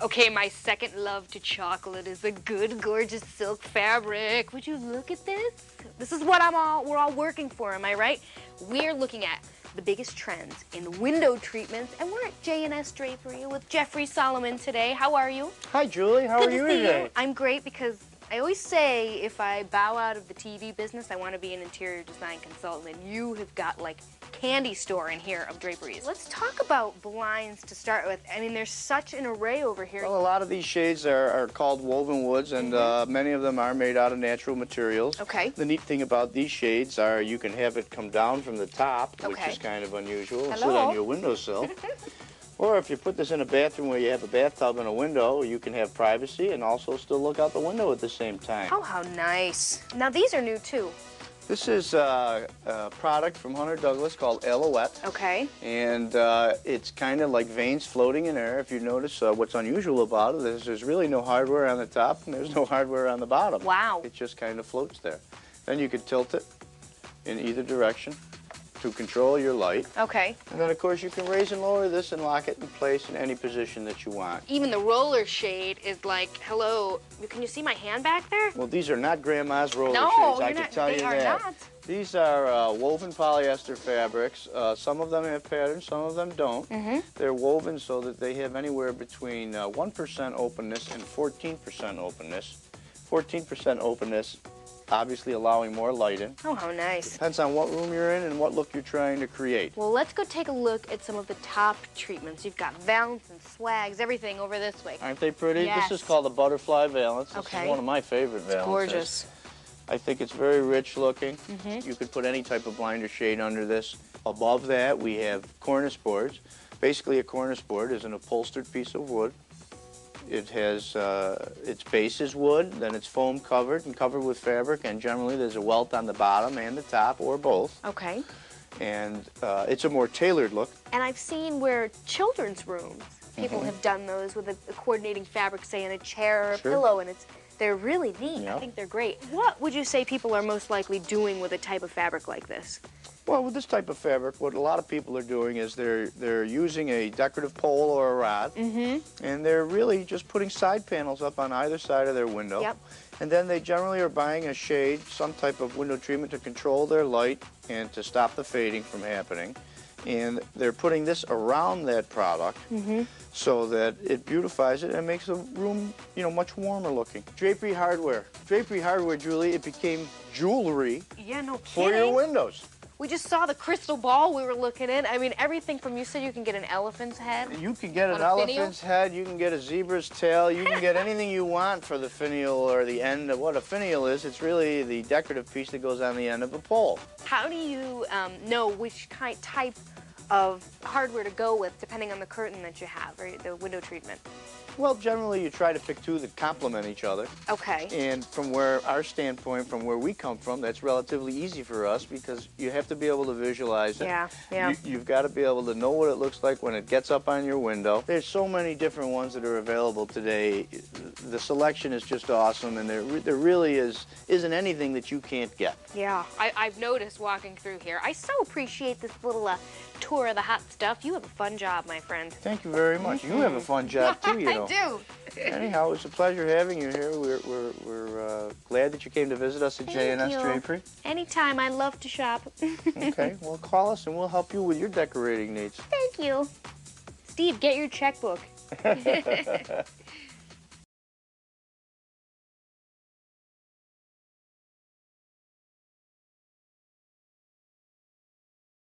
Okay, my second love to chocolate is a good, gorgeous silk fabric. Would you look at this? This is what we're all working for, am I right? We're looking at the biggest trends in window treatments, and we're at J&S Drapery with Jeffrey Solomon today. How are you? Hi, Julie. How are you today? I'm great because I always say if I bow out of the TV business, I want to be an interior design consultant, and you have got like candy store in here of draperies. Let's talk about blinds to start with. I mean, there's such an array over here. Well, a lot of these shades are called woven woods, and many of them are made out of natural materials. Okay. The neat thing about these shades are you can have it come down from the top, which is kind of unusual, and sit on your windowsill. Or if you put this in a bathroom where you have a bathtub and a window, you can have privacy and also still look out the window at the same time. Oh, how nice. Now, these are new, too. This is a product from Hunter Douglas called Alouette. Okay. And it's kind of like veins floating in air. If you notice, what's unusual about it is there's really no hardware on the top and there's no hardware on the bottom. Wow. It just kind of floats there. Then you could tilt it in either direction to control your light. Okay. And then, of course, you can raise and lower this and lock it in place in any position that you want. Even the roller shade is like, hello, can you see my hand back there? Well, these are not Grandma's roller shades, I can tell you that. They are not. These are woven polyester fabrics. Some of them have patterns, some of them don't. They're woven so that they have anywhere between 1% openness and 14% openness. 14% openness, obviously allowing more light in. Oh, how nice. Depends on what room you're in and what look you're trying to create. Well, let's go take a look at some of the top treatments. You've got valance and swags, everything over this way. Aren't they pretty? Yes. This is called a butterfly valance. This Okay. is one of my favorite valances. It's gorgeous. I think it's very rich looking. You could put any type of blind or shade under this. Above that, we have cornice boards. Basically, a cornice board is an upholstered piece of wood. It has, its base is wood, then it's foam covered and covered with fabric, and generally there's a welt on the bottom and the top, or both. Okay. And it's a more tailored look. And I've seen where children's rooms, people have done those with a coordinating fabric, say in a chair or a pillow, and they're really neat. I think they're great. What would you say people are most likely doing with a type of fabric like this? Well, with this type of fabric, what a lot of people are doing is they're using a decorative pole or a rod, and they're really just putting side panels up on either side of their window. Yep. And then they generally are buying a shade, some type of window treatment to control their light and to stop the fading from happening. And they're putting this around that product so that it beautifies it and makes the room, you know, much warmer looking. Drapery hardware. Drapery hardware, Julie, it became jewelry for your windows. We just saw the crystal ball we were looking in. I mean, everything from, you said you can get an elephant's head. You can get an elephant's head, you can get a zebra's tail, you can get anything you want for the finial or the end of what a finial is. It's really the decorative piece that goes on the end of a pole. How do you know which type of hardware to go with depending on the curtain that you have or the window treatment? Well, generally you try to pick two that complement each other. Okay. And from where our standpoint, from where we come from, that's relatively easy for us because you have to be able to visualize it. Yeah. You've got to be able to know what it looks like when it gets up on your window. There's so many different ones that are available today. The selection is just awesome, and there really isn't anything that you can't get. Yeah, I've noticed walking through here. I so appreciate this little tour of the hot stuff. You have a fun job, my friend. Thank you very much. You have a fun job too, you know. I do. Anyhow, it's a pleasure having you here. We're glad that you came to visit us at J&S Drapery. Anytime. I love to shop. Okay, well, call us and we'll help you with your decorating needs. Thank you. Steve, get your checkbook.